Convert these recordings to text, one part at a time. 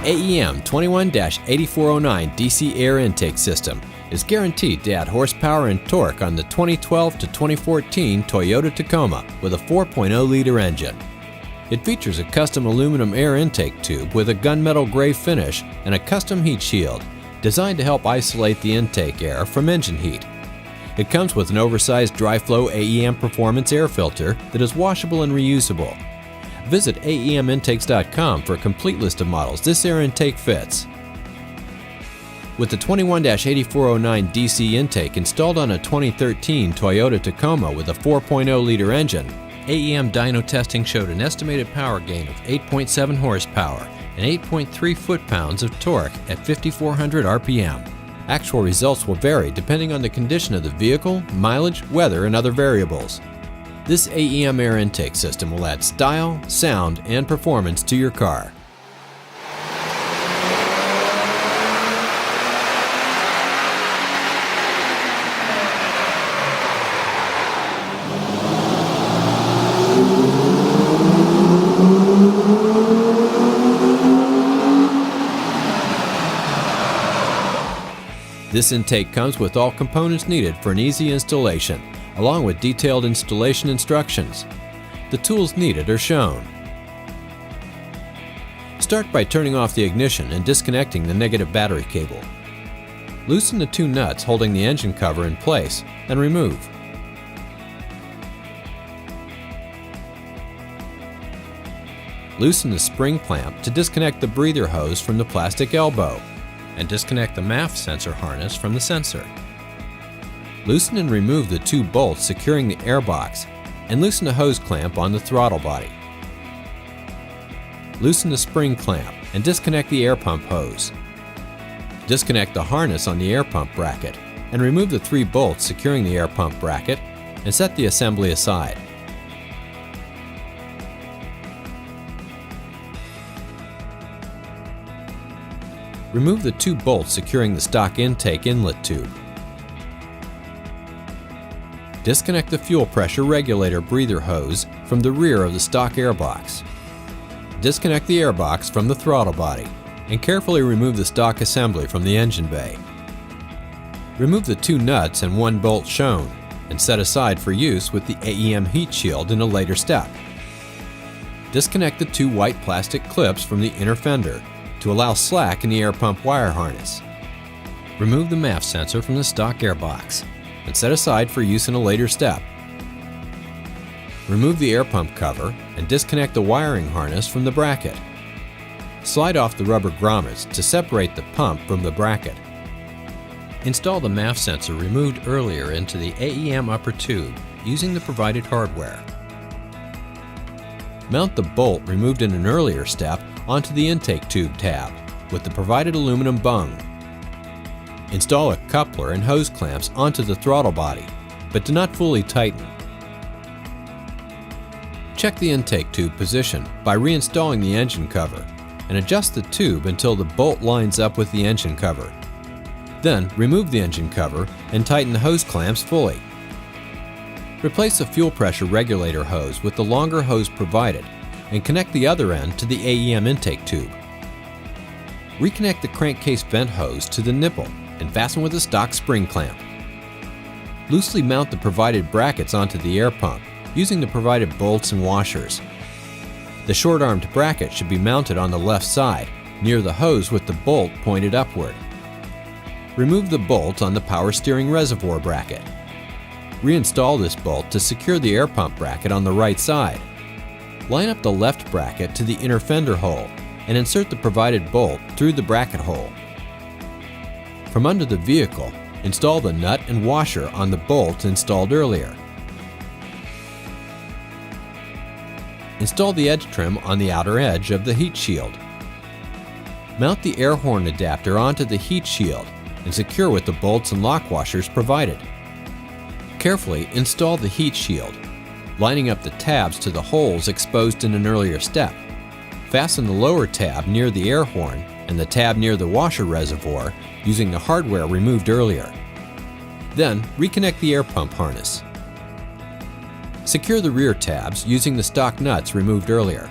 AEM 21-8409 DC air intake system is guaranteed to add horsepower and torque on the 2012 to 2014 Toyota Tacoma with a 4.0-liter engine. It features a custom aluminum air intake tube with a gunmetal gray finish and a custom heat shield designed to help isolate the intake air from engine heat. It comes with an oversized dry-flow AEM performance air filter that is washable and reusable. Visit AEMintakes.com for a complete list of models this air intake fits. With the 21-8409 DC intake installed on a 2013 Toyota Tacoma with a 4.0-liter engine, AEM dyno testing showed an estimated power gain of 8.7 horsepower and 8.3 foot-pounds of torque at 5,400 RPM. Actual results will vary depending on the condition of the vehicle, mileage, weather, and other variables. This AEM air intake system will add style, sound, and performance to your car. This intake comes with all components needed for an easy installation, along with detailed installation instructions. The tools needed are shown. Start by turning off the ignition and disconnecting the negative battery cable. Loosen the two nuts holding the engine cover in place and remove. Loosen the spring clamp to disconnect the breather hose from the plastic elbow, and disconnect the MAF sensor harness from the sensor. Loosen and remove the two bolts securing the airbox, and loosen the hose clamp on the throttle body. Loosen the spring clamp and disconnect the air pump hose. Disconnect the harness on the air pump bracket, and remove the three bolts securing the air pump bracket, and set the assembly aside. Remove the two bolts securing the stock intake inlet tube. Disconnect the fuel pressure regulator breather hose from the rear of the stock airbox. Disconnect the airbox from the throttle body and carefully remove the stock assembly from the engine bay. Remove the two nuts and one bolt shown and set aside for use with the AEM heat shield in a later step. Disconnect the two white plastic clips from the inner fender to allow slack in the air pump wire harness. Remove the MAF sensor from the stock airbox and set aside for use in a later step. Remove the air pump cover and disconnect the wiring harness from the bracket. Slide off the rubber grommets to separate the pump from the bracket. Install the MAF sensor removed earlier into the AEM upper tube using the provided hardware. Mount the bolt removed in an earlier step onto the intake tube tab with the provided aluminum bung. Install a coupler and hose clamps onto the throttle body, but do not fully tighten. Check the intake tube position by reinstalling the engine cover and adjust the tube until the bolt lines up with the engine cover. Then remove the engine cover and tighten the hose clamps fully. Replace the fuel pressure regulator hose with the longer hose provided and connect the other end to the AEM intake tube. Reconnect the crankcase vent hose to the nipple and fasten with a stock spring clamp. Loosely mount the provided brackets onto the air pump using the provided bolts and washers. The short-armed bracket should be mounted on the left side, near the hose with the bolt pointed upward. Remove the bolt on the power steering reservoir bracket. Reinstall this bolt to secure the air pump bracket on the right side. Line up the left bracket to the inner fender hole and insert the provided bolt through the bracket hole. From under the vehicle, install the nut and washer on the bolt installed earlier. Install the edge trim on the outer edge of the heat shield. Mount the air horn adapter onto the heat shield and secure with the bolts and lock washers provided. Carefully install the heat shield, lining up the tabs to the holes exposed in an earlier step. Fasten the lower tab near the air horn and the tab near the washer reservoir using the hardware removed earlier. Then reconnect the air pump harness. Secure the rear tabs using the stock nuts removed earlier.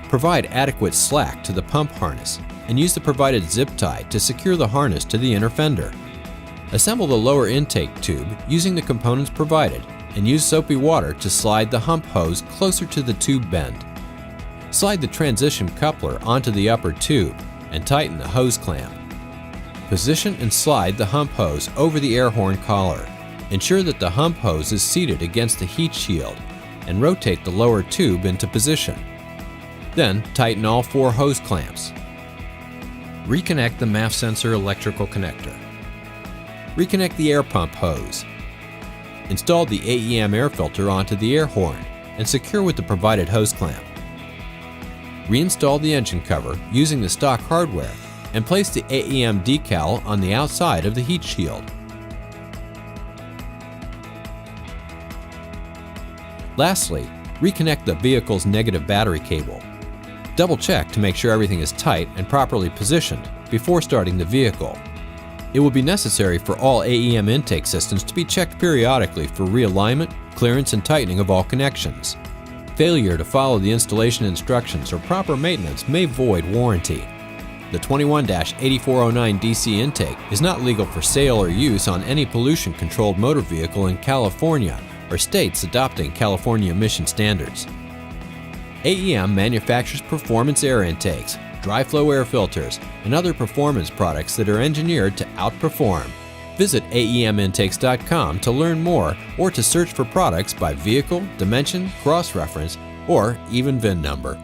Provide adequate slack to the pump harness and use the provided zip tie to secure the harness to the inner fender. Assemble the lower intake tube using the components provided and use soapy water to slide the hump hose closer to the tube bend. Slide the transition coupler onto the upper tube and tighten the hose clamp. Position and slide the hump hose over the air horn collar. Ensure that the hump hose is seated against the heat shield and rotate the lower tube into position. Then tighten all 4 hose clamps. Reconnect the MAF sensor electrical connector. Reconnect the air pump hose. Install the AEM air filter onto the air horn and secure with the provided hose clamp. Reinstall the engine cover using the stock hardware and place the AEM decal on the outside of the heat shield. Lastly, reconnect the vehicle's negative battery cable. Double check to make sure everything is tight and properly positioned before starting the vehicle. It will be necessary for all AEM intake systems to be checked periodically for realignment, clearance, and tightening of all connections. Failure to follow the installation instructions or proper maintenance may void warranty. The 21-8409 DC intake is not legal for sale or use on any pollution-controlled motor vehicle in California or states adopting California emission standards. AEM manufactures performance air intakes, dry flow air filters, and other performance products that are engineered to outperform. Visit AEMintakes.com to learn more or to search for products by vehicle, dimension, cross-reference, or even VIN number.